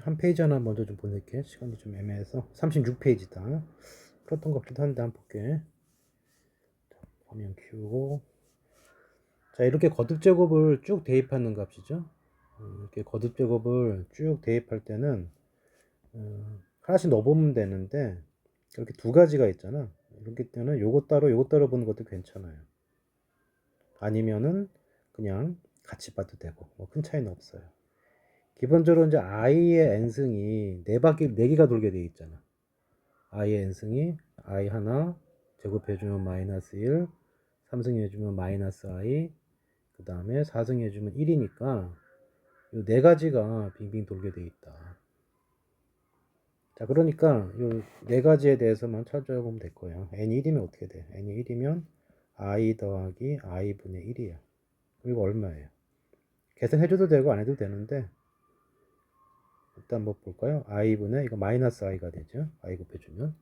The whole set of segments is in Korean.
한 페이지 하나 먼저 좀 보낼게. 시간이 좀 애매해서. 36페이지다. 풀었던 것 같기도 한데 한번 볼게. 화면 키우고. 자, 이렇게 거듭 제곱을 쭉 대입하는 값이죠. 이렇게 거듭 제곱을 쭉 대입할 때는 하나씩 넣어보면 되는데 이렇게 두 가지가 있잖아. 이렇게 때는 요것 따로 보는 것도 괜찮아요. 아니면은 그냥 같이 봐도 되고 뭐 큰 차이는 없어요. 기본적으로 이제 i의 n승이 네 개가 돌게 돼 있잖아. i의 n승이 i 하나 제곱해주면 마이너스 1, 3승 해주면 마이너스 i, 그 다음에 4승 해주면 1이니까 이 네 가지가 빙빙 돌게 돼 있다. 자, 그러니까 이 네 가지에 대해서만 찾아보면 될 거예요. n이 1이면 어떻게 돼? n이 1이면 i 더하기 i분의 1이야. 그리고 얼마예요? 계산해줘도 되고 안 해도 되는데 일단 뭐 볼까요? i분의 이거 마이너스 i가 되죠. i 곱해주면.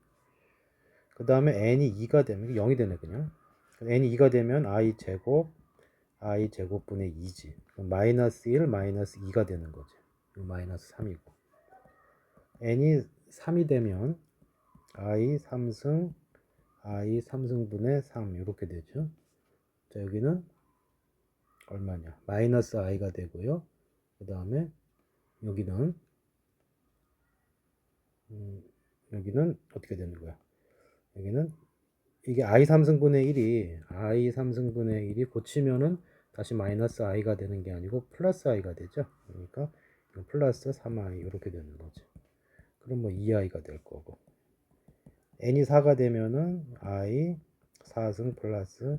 그 다음에 n이 2가 되면 0이 되네 그냥. n이 2가 되면 i 제곱분의 2지. 그럼 마이너스 1 마이너스 2가 되는 거지. 마이너스 3이고. n이 3이 되면 i 3승분의 3 이렇게 되죠. 자, 여기는 얼마냐? 마이너스 i가 되고요. 그 다음에 여기는 어떻게 되는 거야? 여기는 이게 i 3승분의 1이 고치면은 다시 마이너스 i가 되는 게 아니고 플러스 i가 되죠. 그러니까 플러스 3i 이렇게 되는 거지. 그럼 뭐 2i가 될 거고. n이 4가 되면은 i 4승 플러스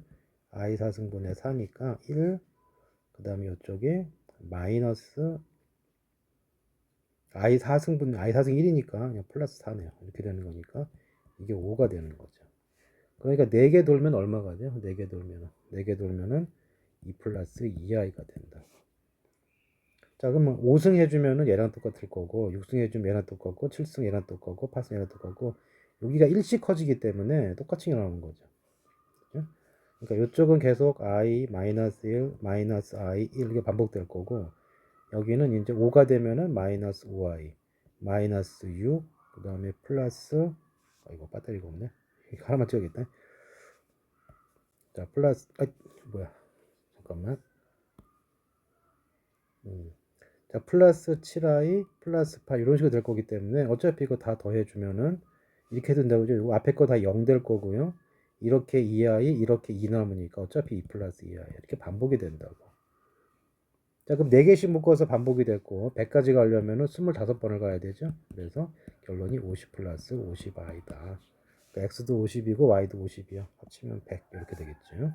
i 4승분의 4니까 1. 그 다음에 이쪽에 마이너스 i 4승 1이니까 그냥 플러스 4네요. 이렇게 되는 거니까 이게 5가 되는 거죠. 그러니까 4개 돌면 얼마가 돼요? 4개 돌면은 2 플러스 2i가 된다. 자, 그러면 5승 해주면은 얘랑 똑같을 거고, 6승 해주면 얘랑 똑같고, 7승 얘랑 똑같고, 8승 얘랑 똑같고, 여기가 1씩 커지기 때문에 똑같이 나오는 거죠. 그죠? 그러니까 이쪽은 계속 i 마이너스 1 마이너스 i 1 이렇게 반복될 거고, 여기는 이제 5가 되면은 마이너스 5i 마이너스 6, 그 다음에 플러스 이거 배터리가 없네. 하나만 찍어야겠다. 자, 플러스 뭐야, 잠깐만. 자, 플러스 7i 플러스 8 이런 식으로 될 거기 때문에 어차피 이거 다 더해주면은 이렇게 된다고 죠. 앞에 거 다 0 될 거고요. 이렇게 2i 이렇게 2 남으니까 어차피 2 플러스 2i 이렇게 반복이 된다고. 자, 그럼 4개씩 묶어서 반복이 됐고 100까지 가려면은 25번을 가야 되죠. 그래서 결론이 50 플러스 50i다. 그러니까 x도 50이고 y도 50이야. 합치면 100 이렇게 되겠죠.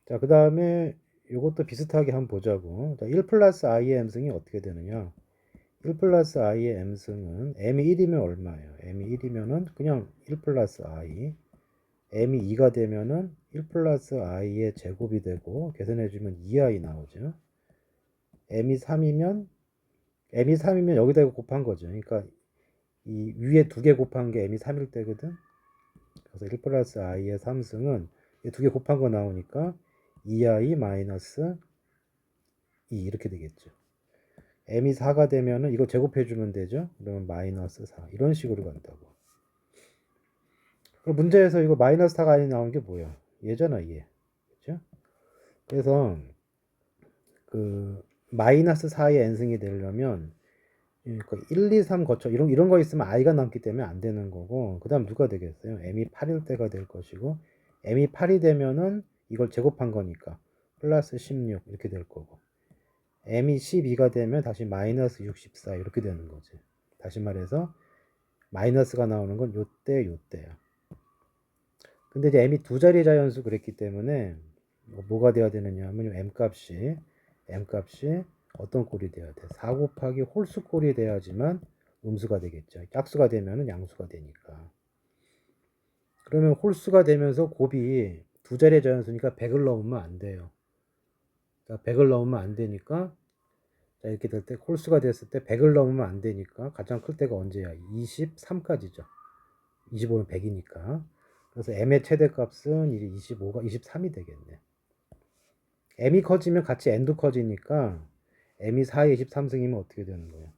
자, 그 다음에 이것도 비슷하게 한번 보자고. 자, 1 플러스 i의 m승이 어떻게 되느냐. 1 플러스 i의 m승은 m이 1이면 얼마예요? m이 1이면은 그냥 1 플러스 i, m이 2가 되면은 1 플러스 i의 제곱이 되고 계산해주면 2i 나오죠. m이 3이면 여기다 곱한 거죠. 그러니까 이 위에 두 개 곱한 게 m이 3일 때거든. 그래서 1 플러스 i의 3승은 두 개 곱한 거 나오니까 2i 마이너스 2 이렇게 되겠죠. m이 4가 되면은 이거 제곱해주면 되죠. 그러면 마이너스 4 이런 식으로 간다고. 그럼 문제에서 이거 마이너스 4가 아니 나온 게 뭐야? 얘잖아, 얘. 그렇죠? 그래서 그 마이너스 4의 n승이 되려면 1, 2, 3 거쳐 이런 거 있으면 i가 남기 때문에 안 되는 거고, 그 다음 누가 되겠어요? m이 8일 때가 될 것이고, m이 8이 되면은 이걸 제곱한 거니까 플러스 16 이렇게 될 거고, m이 12가 되면 다시 마이너스 64 이렇게 되는 거지. 다시 말해서 마이너스가 나오는 건 요때야. 근데 이제 m이 두 자리 자연수 그랬기 때문에 뭐가 돼야 되느냐 하면 m 값이 어떤 꼴이 돼야 돼? 4 곱하기 홀수 꼴이 돼야지만 음수가 되겠죠. 짝수가 되면은 양수가 되니까. 그러면 홀수가 되면서 곱이 두 자리 자연수니까 100을 넘으면 안 돼요. 그러니까 100을 넘으면 안 되니까, 자, 이렇게 될 때 홀수가 됐을 때 100을 넘으면 안 되니까 가장 클 때가 언제야? 23까지죠. 25는 100이니까. 그래서 m의 최대값은 이제 23이 되겠네. m이 커지면 같이 n도 커지니까 m이 4의 23승이면 어떻게 되는 거예요?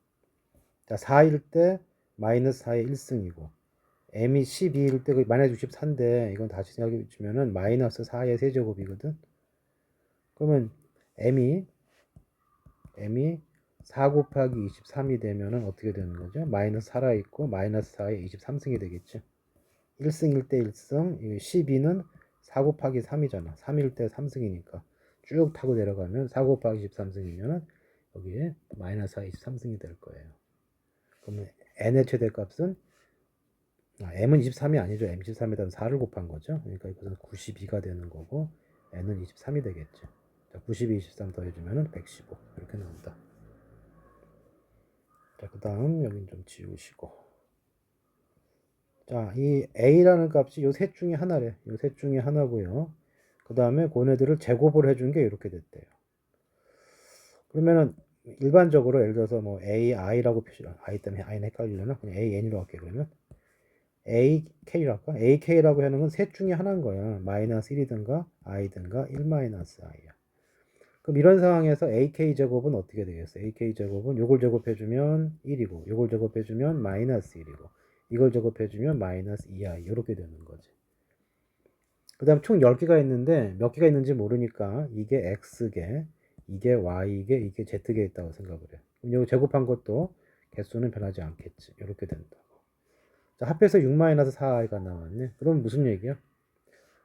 자, 4일 때 마이너스 4의 1승이고 m이 12일 때 마이너스 64인데 이건 다시 생각해 주면은 마이너스 4의 세제곱이거든. 그러면 m이 4 곱하기 23이 되면은 어떻게 되는 거죠? 마이너스 살아있고 마이너스 4의 23승이 되겠죠. 1승일 때 1승, 12는 4 곱하기 3이잖아. 3일 때 3승이니까 쭉 타고 내려가면 4 곱하기 23승이면은 여기에 마이너스 4의 23승이 될 거예요. 그러면 n의 최대값은 m은 23이 아니죠. m 23에다 4를 곱한 거죠. 그러니까 이것은 92가 되는 거고 n은 23이 되겠죠. 자, 92, 23 더해주면 115 이렇게 나온다. 자, 그 다음 여긴 좀 지우시고, 자, 이 a라는 값이 요 셋 중에 하나래. 요 셋 중에 하나고요. 그 다음에 고네들을 제곱을 해준 게 이렇게 됐대요. 그러면은 일반적으로 예를 들어서 뭐 ai라고 i 때문에 i는 헷갈리려나? 그냥 an이라고 할게. 그러면 ak라고 할까? ak라고 하는 건 셋 중에 하나인 거야. 마이너스 1이든가 i든가 1 마이너스 i야. 그럼 이런 상황에서 ak 제곱은 어떻게 되겠어? ak 제곱은 요걸 제곱해주면 1이고 요걸 제곱해주면 마이너스 1이고 이걸 제곱해주면 마이너스 2i 이렇게 되는 거지. 그 다음 총 10개가 있는데 몇 개가 있는지 모르니까 이게 x개, 이게 y개, 이게 z개 있다고 생각을 해. 그럼 이거 제곱한 것도 개수는 변하지 않겠지. 이렇게 된다고. 자, 합해서 6-4i가 나왔네. 그럼 무슨 얘기야?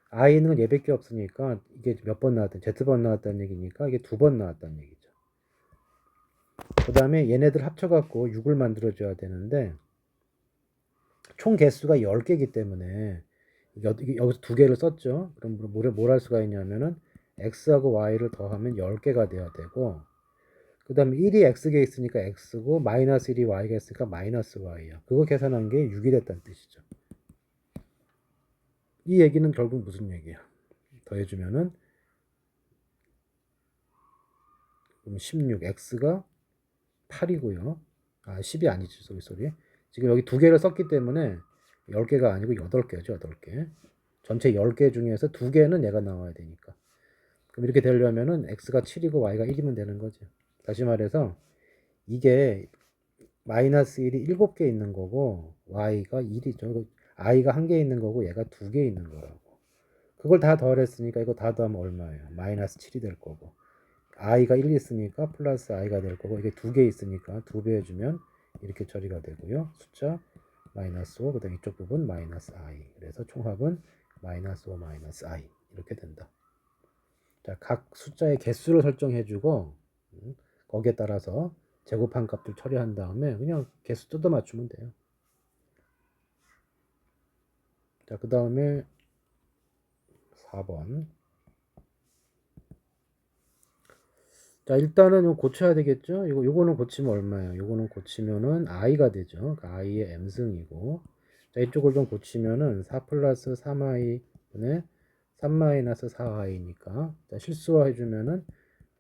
i는 얘밖에 없으니까 이게 몇 번 나왔든 z번 나왔다는 얘기니까 이게 2번 나왔다는 얘기죠. 그 다음에 얘네들 합쳐갖고 6을 만들어줘야 되는데 총 개수가 10개이기 때문에 여기서 2개를 썼죠. 그럼 뭘 할 수가 있냐면은 x하고 y를 더하면 10개가 돼야 되고 그 다음에 1이 x개 있으니까 x고 마이너스 1이 y가 있으니까 마이너스 y야. 그거 계산한 게 6이 됐다는 뜻이죠. 이 얘기는 결국 무슨 얘기야? 더해주면은 16 x가 8이고요. 10이 아니지. 소리. 지금 여기 2개를 썼기 때문에 10개가 아니고 8개죠. 8개. 전체 10개 중에서 2개는 얘가 나와야 되니까. 그럼 이렇게 되려면은 x가 7이고 y가 1이면 되는 거죠. 다시 말해서 이게 마이너스 1이 7개 있는 거고 y가 1이죠. i가 1개 있는 거고 얘가 2개 있는 거라고. 그걸 다 더했으니까 이거 다 더하면 얼마예요? 마이너스 7이 될 거고 i가 1 있으니까 플러스 i가 될 거고 이게 2개 있으니까 2배 해주면 이렇게 처리가 되고요. 숫자 마이너스 5, 그 다음 이쪽 부분 마이너스 i. 그래서 총합은 마이너스 5 마이너스 i 이렇게 된다. 자, 각 숫자의 개수를 설정해주고 거기에 따라서 제곱한 값들 처리한 다음에 그냥 개수 뜯어 맞추면 돼요. 자, 그 다음에 4번. 자, 일단은 고쳐야 되겠죠? 요거는 고치면 얼마예요? 요거는 고치면은 i가 되죠. 그러니까 i의 m승이고. 자, 이쪽을 좀 고치면은 4 플러스 3i 분의 3 마이너스 4i니까. 자, 실수화 해주면은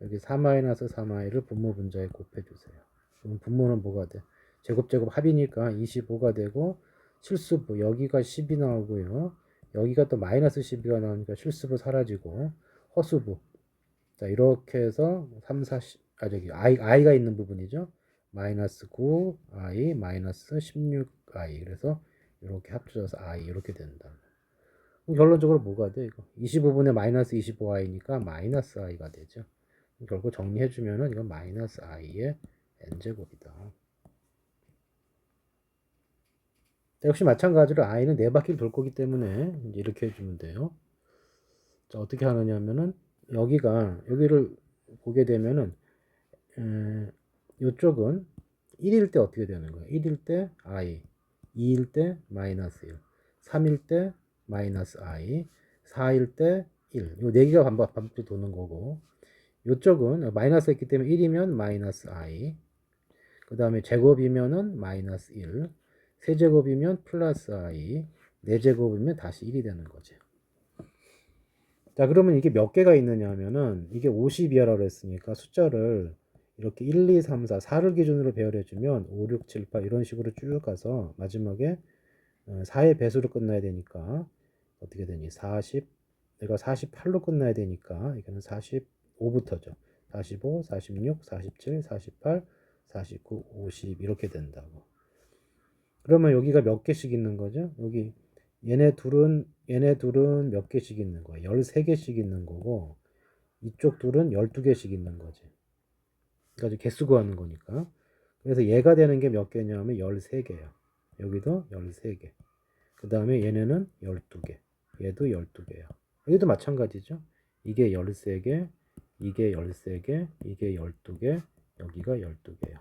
여기 4 마이너스 3i를 분모 분자에 곱해주세요. 그럼 분모는 뭐가 돼? 제곱 합이니까 25가 되고, 실수부, 여기가 10이 나오고요. 여기가 또 마이너스 12가 나오니까 실수부 사라지고, 허수부. 자, 이렇게 해서 3, 4, i가 있는 부분이죠. 마이너스 9, i, 마이너스 16i. 그래서 이렇게 합쳐져서 i 이렇게 된다. 결론적으로 뭐가 돼, 이거? 25분의 마이너스 25i니까 마이너스 i가 되죠. 결국 정리해주면은 이건 마이너스 i의 n제곱이다. 역시 마찬가지로 i는 4바퀴를 돌 거기 때문에 이제 이렇게 해주면 돼요. 자, 어떻게 하느냐면은 여기를 보게 되면은 이쪽은 1일 때 어떻게 되는 거예요? 1일 때 i, 2일 때 마이너스 1, 3일 때 마이너스 i, 4일 때 1. 요 4개가 반복적으로 도는 거고 이쪽은 마이너스 했기 때문에 1이면 마이너스 i, 그 다음에 제곱이면은 마이너스 1, 세제곱이면 플러스 i, 4제곱이면 다시 1이 되는 거죠. 자, 그러면 이게 몇 개가 있느냐 하면은 이게 50이라고 했으니까 숫자를 이렇게 1, 2, 3, 4, 4를 기준으로 배열해주면 5, 6, 7, 8 이런 식으로 쭉 가서 마지막에 4의 배수로 끝나야 되니까 어떻게 되니? 40, 내가 48로 끝나야 되니까 이거는 45부터죠. 45, 46, 47, 48, 49, 50 이렇게 된다고. 그러면 여기가 몇 개씩 있는 거죠? 여기 얘네 둘은 몇 개씩 있는 거야? 13개씩 있는 거고 이쪽 둘은 12개씩 있는 거지. 그러니까 개수 구하는 거니까. 그래서 얘가 되는 게 몇 개냐면 13개야. 여기도 13개. 그 다음에 얘네는 12개. 얘도 12개야. 여기도 마찬가지죠. 이게 13개, 이게 13개, 이게 12개, 여기가 12개야.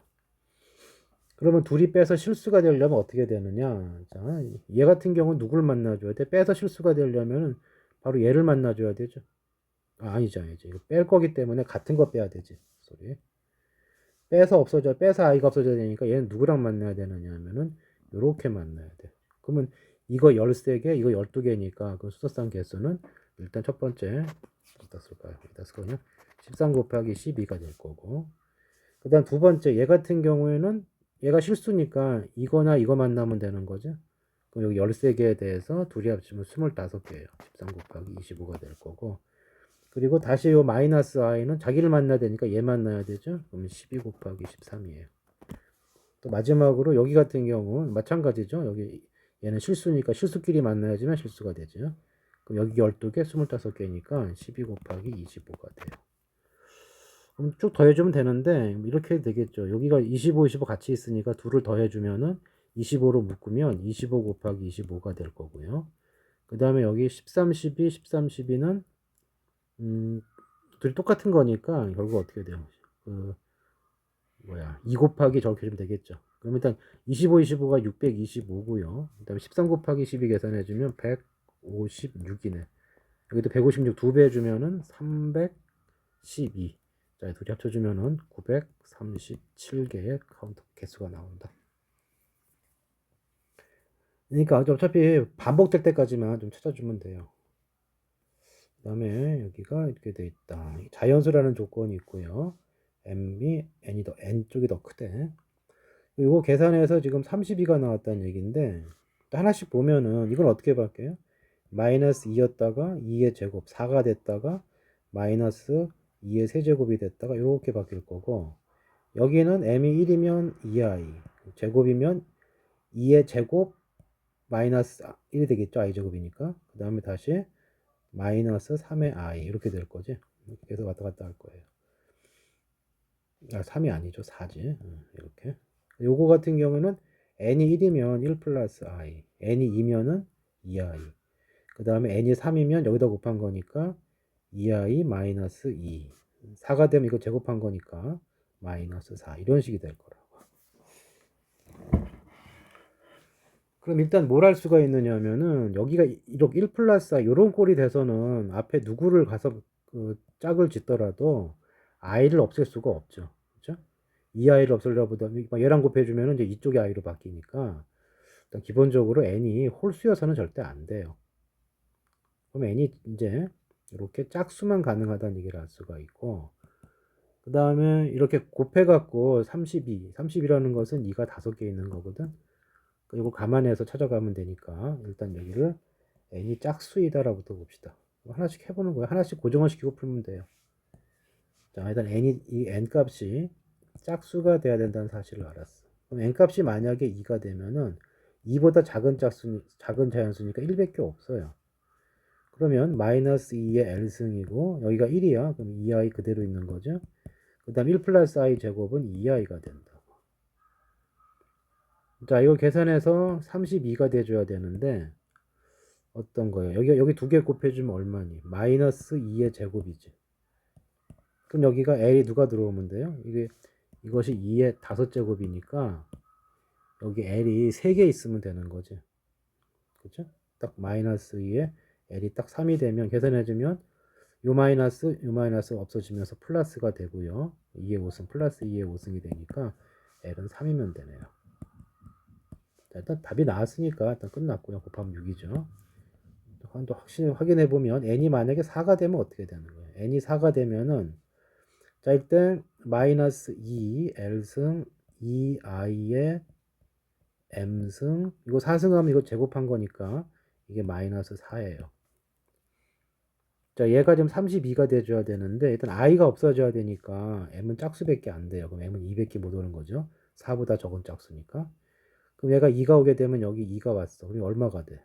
그러면 둘이 빼서 실수가 되려면 어떻게 되느냐? 자, 얘 같은 경우는 누굴 만나줘야 돼? 빼서 실수가 되려면 바로 얘를 만나줘야 되죠. 아니죠, 아니죠. 이거 뺄 거기 때문에 같은 거 빼야 되지. 소리. 빼서 아이가 없어져야 되니까 얘는 누구랑 만나야 되느냐 하면은 요렇게 만나야 돼. 그러면 이거 13개, 이거 12개니까 그 수소상 개수는 일단 첫 번째 어디다 쓸까요? 여기다 쓰거든요. 13 곱하기 12가 될 거고. 그 다음 두 번째 얘 같은 경우에는 얘가 실수니까 이거나 이거 만나면 되는 거죠. 그럼 여기 13개에 대해서 둘이 합치면 25개예요. 13 곱하기 25가 될 거고. 그리고 다시 요 마이너스 i는 자기를 만나야 되니까 얘 만나야 되죠. 그러면 12 곱하기 13이에요. 또 마지막으로 여기 같은 경우 마찬가지죠. 여기 얘는 실수니까 실수끼리 만나야지만 실수가 되죠. 그럼 여기 12개, 25개니까 12 곱하기 25가 돼요. 그럼 쭉 더해주면 되는데 이렇게 해도 되겠죠. 여기가 25, 25 같이 있으니까 둘을 더해주면은 25로 묶으면 25 곱하기 25가 될 거고요. 그 다음에 여기 13, 12, 13, 12는 둘이 똑같은 거니까 결국 어떻게 돼요? 2 곱하기 저렇게 해주면 되겠죠. 그럼 일단 25, 25가 625고요. 그 다음에 13 곱하기 12 계산해주면 156이네. 여기도 156 두 배 해주면은 312. 자, 둘이 합쳐주면은 937개의 카운터 개수가 나온다. 그러니까 어차피 반복될 때까지만 좀 찾아주면 돼요. 그 다음에 여기가 이렇게 돼 있다. 자연수라는 조건이 있고요. n이 n 쪽이 더 크대. 이거 계산해서 지금 32가 나왔다는 얘기인데 하나씩 보면은 이걸 어떻게 바뀌어요? 마이너스 2였다가 2의 제곱 4가 됐다가 마이너스 2의 세제곱이 됐다가 이렇게 바뀔 거고 여기는 m이 1이면 2i 제곱이면 2의 제곱 마이너스 1이 되겠죠. i 제곱이니까 그 다음에 다시 마이너스 3의 i 이렇게 될 거지. 이렇게 계속 왔다 갔다 할 거예요. 3이 아니죠. 4지. 이렇게. 요거 같은 경우는 n이 1이면 1 플러스 i, n이 2면은 2i. 그 다음에 n이 3이면 여기다 곱한 거니까 2i 마이너스 2. 4가 되면 이거 제곱한 거니까 마이너스 4. 이런 식이 될 거라고. 그럼 일단 뭘 할 수가 있느냐 하면은 여기가 이렇게 1 플러스 i 요런 꼴이 돼서는 앞에 누구를 가서 그 짝을 짓더라도 i를 없앨 수가 없죠. 그렇죠? 이 i를 없애려보다 얘랑 곱해주면 이제 이쪽이 i로 바뀌니까 일단 기본적으로 n이 홀수여서는 절대 안 돼요. 그럼 n이 이제 이렇게 짝수만 가능하다는 얘기를 알 수가 있고 그 다음에 이렇게 곱해갖고 32라는 것은 2가 5개 있는 거거든. 이거 감안해서 찾아가면 되니까 일단 여기를 n이 짝수이다라고부터 봅시다. 하나씩 해보는 거예요. 하나씩 고정을 시키고 풀면 돼요. 자, 일단 이 n 값이 짝수가 돼야 된다는 사실을 알았어. 그럼 n 값이 만약에 2가 되면은 2보다 작은 자연수니까 1밖에 없어요. 그러면 마이너스 2의 L승이고 여기가 1이야. 그럼 2i 그대로 있는 거죠. 그 다음 1 플러스 i 제곱은 2i가 된다고. 자, 이거 계산해서 32가 돼줘야 되는데 어떤 거예요? 여기 두 개 곱해주면 얼마니? 마이너스 2의 제곱이지. 그럼 여기가 L이 누가 들어오면 돼요? 이것이 2의 5제곱이니까 여기 L이 3개 있으면 되는 거지. 그쵸? 딱 마이너스 2에 L이 딱 3이 되면 계산해주면 요 마이너스 없어지면서 플러스가 되고요. 2의 5승 플러스 2의 5승이 되니까 L은 3이면 되네요. 자, 일단 답이 나왔으니까 일단 끝났고요. 곱하면 6이죠. 또 확실히 확인해 보면 n이 만약에 4가 되면 어떻게 되는 거예요? n이 4가 되면은 자 일단 마이너스 2 L승 2i의 m승 이거 4승하면 이거 제곱한 거니까 이게 마이너스 4예요. 자, 얘가 지금 32가 돼줘야 되는데 일단 i가 없어져야 되니까 m은 짝수밖에 안 돼요. 그럼 m은 200개 못 오는 거죠. 4보다 적은 짝수니까. 그럼 얘가 2가 오게 되면 여기 2가 왔어. 그럼 얼마가 돼?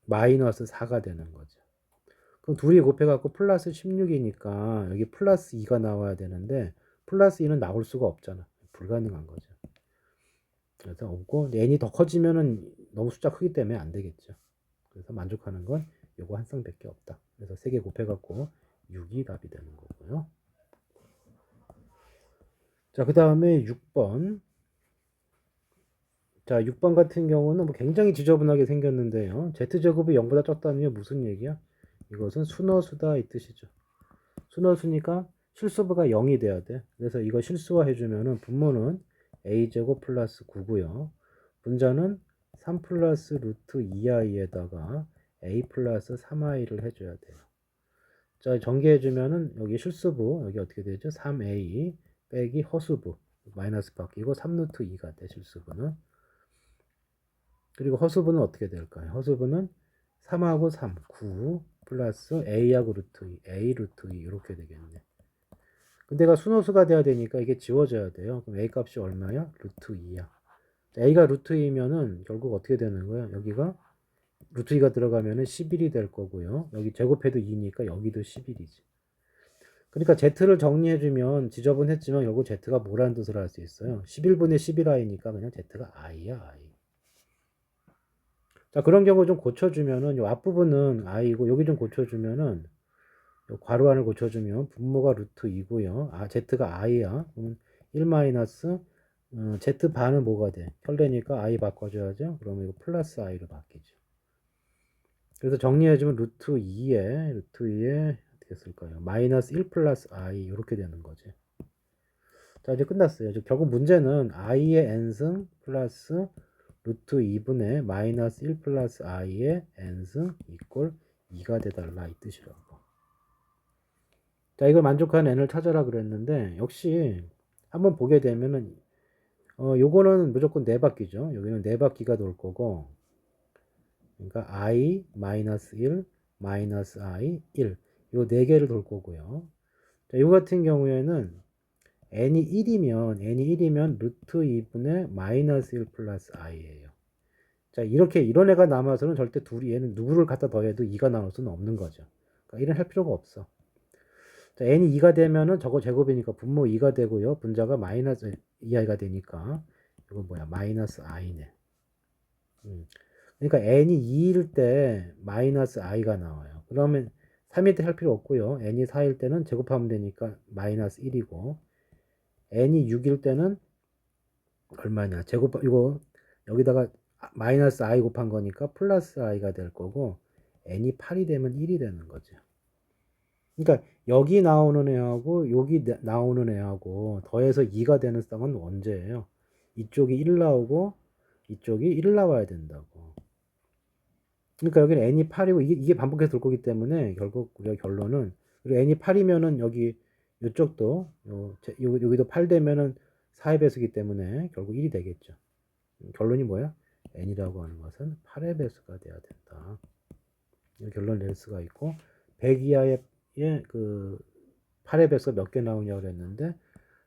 마이너스 4가 되는 거죠. 그럼 둘이 곱해갖고 플러스 16이니까 여기 플러스 2가 나와야 되는데 플러스 2는 나올 수가 없잖아. 불가능한 거죠. 그래서 없고 n이 더 커지면은 너무 숫자 크기 때문에 안 되겠죠. 그래서 만족하는 건 요거 한 쌍밖에 없다. 그래서 3개 곱해갖고 6이 답이 되는 거고요. 자, 그 다음에 6번. 자, 6번 같은 경우는 뭐 굉장히 지저분하게 생겼는데요. z제곱이 0보다 적다는 게 무슨 얘기야? 이것은 순허수다 이 뜻이죠. 순허수니까 실수부가 0이 돼야 돼. 그래서 이거 실수화 해주면은 분모는 a제곱 플러스 9고요. 분자는 3 플러스 루트 2i에다가 a 플러스 3i를 해줘야 돼요. 자, 전개해주면은 여기 실수부, 여기 어떻게 되죠? 3a 빼기 허수부, 마이너스 바뀌고 3루트 2가 돼, 실수부는. 그리고 허수부는 어떻게 될까요? 허수부는 3하고 3, 9 플러스 a하고 루트 2, a 루트 2 이렇게 되겠네. 근데 얘가 순호수가 돼야 되니까 이게 지워져야 돼요. 그럼 a 값이 얼마야? 루트 2야. a가 루트 2면은 결국 어떻게 되는 거야? 여기가 루트 2가 들어가면은 11이 될 거고요. 여기 제곱해도 2니까 여기도 11이지. 그러니까 z를 정리해주면 지저분했지만 결국 z가 뭐라는 뜻을 할 수 있어요. 11분의 11i니까 그냥 z가 i야, i. 자, 그런 경우 좀 고쳐주면은 요 앞부분은 i고 여기 좀 고쳐주면은 요 괄호 안을 고쳐주면 분모가 루트 2고요. 아, z가 i야. 그러면 1 마이너스 z 반은 뭐가 돼? 혈내니까 i 바꿔줘야죠. 그러면 이거 플러스 i로 바뀌죠. 그래서 정리해주면 루트 2에 어떻게 쓸까요? 마이너스 1 플러스 i 이렇게 되는 거지. 자, 이제 끝났어요. 결국 문제는 i의 n승 플러스 루트 2분의 마이너스 1 플러스 i의 n승 이꼴 2가 돼달라 이 뜻이라고. 자, 이걸 만족하는 n을 찾아라 그랬는데 역시 한번 보게 되면은 요거는 무조건 4바퀴죠. 여기는 4바퀴가 돌 거고, 그러니까 i 마이너스 1 마이너스 i 1 요 4개를 돌 거고요. 자, 요 같은 경우에는 n이 1이면 루트 2분의 마이너스 1 플러스 i예요. 자, 이렇게 이런 애가 남아서는 절대 둘이 얘는 누구를 갖다 더해도 2가 나올 수는 없는 거죠. 그러니까 1은 할 필요가 없어. 자, n이 2가 되면은 저거 제곱이니까 분모 2가 되고요. 분자가 마이너스 2i가 되니까 이건 뭐야? 마이너스 i네. 그러니까 n이 2일 때 마이너스 i가 나와요. 그러면 3일 때 할 필요 없고요. n이 4일 때는 제곱하면 되니까 마이너스 1이고 n이 6일 때는 얼마냐? 제곱 이거 여기다가 마이너스 i 곱한 거니까 플러스 i가 될 거고 n이 8이 되면 1이 되는 거죠. 그러니까 여기 나오는 애하고 여기 나오는 애하고 더해서 2가 되는 쌍은 언제예요? 이쪽이 1 나오고 이쪽이 1 나와야 된다고. 그러니까 여기는 n이 8이고 이게 반복해서 돌 거기 때문에 결국 우리가 결론은 그리고 n이 8이면은 여기 이쪽도 여기도 8 되면은 4의 배수기 때문에 결국 1이 되겠죠. 결론이 뭐야? n이라고 하는 것은 8의 배수가 돼야 된다. 이 결론을 낼 수가 있고 100 이하의 그 8의 배수가 몇 개 나오냐고 그랬는데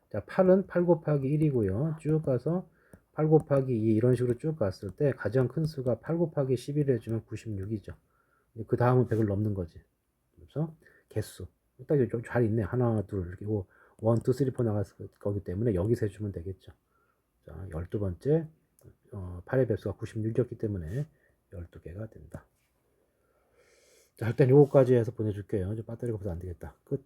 자, 8은 8 곱하기 1이고요. 쭉 가서 8 곱하기 2 이런 식으로 쭉 갔을 때 가장 큰 수가 8 곱하기 11 해주면 96이죠. 그 다음은 100을 넘는 거지. 그래서 개수. 딱 잘 있네. 하나, 둘, 그리고 1, 2, 3, 4 나갔을 거기 때문에 여기서 해주면 되겠죠. 자, 12번째 8의 배수가 96이었기 때문에 12개가 된다. 자, 일단 요거까지 해서 보내줄게요. 배터리가 없어서 안 되겠다. 끝.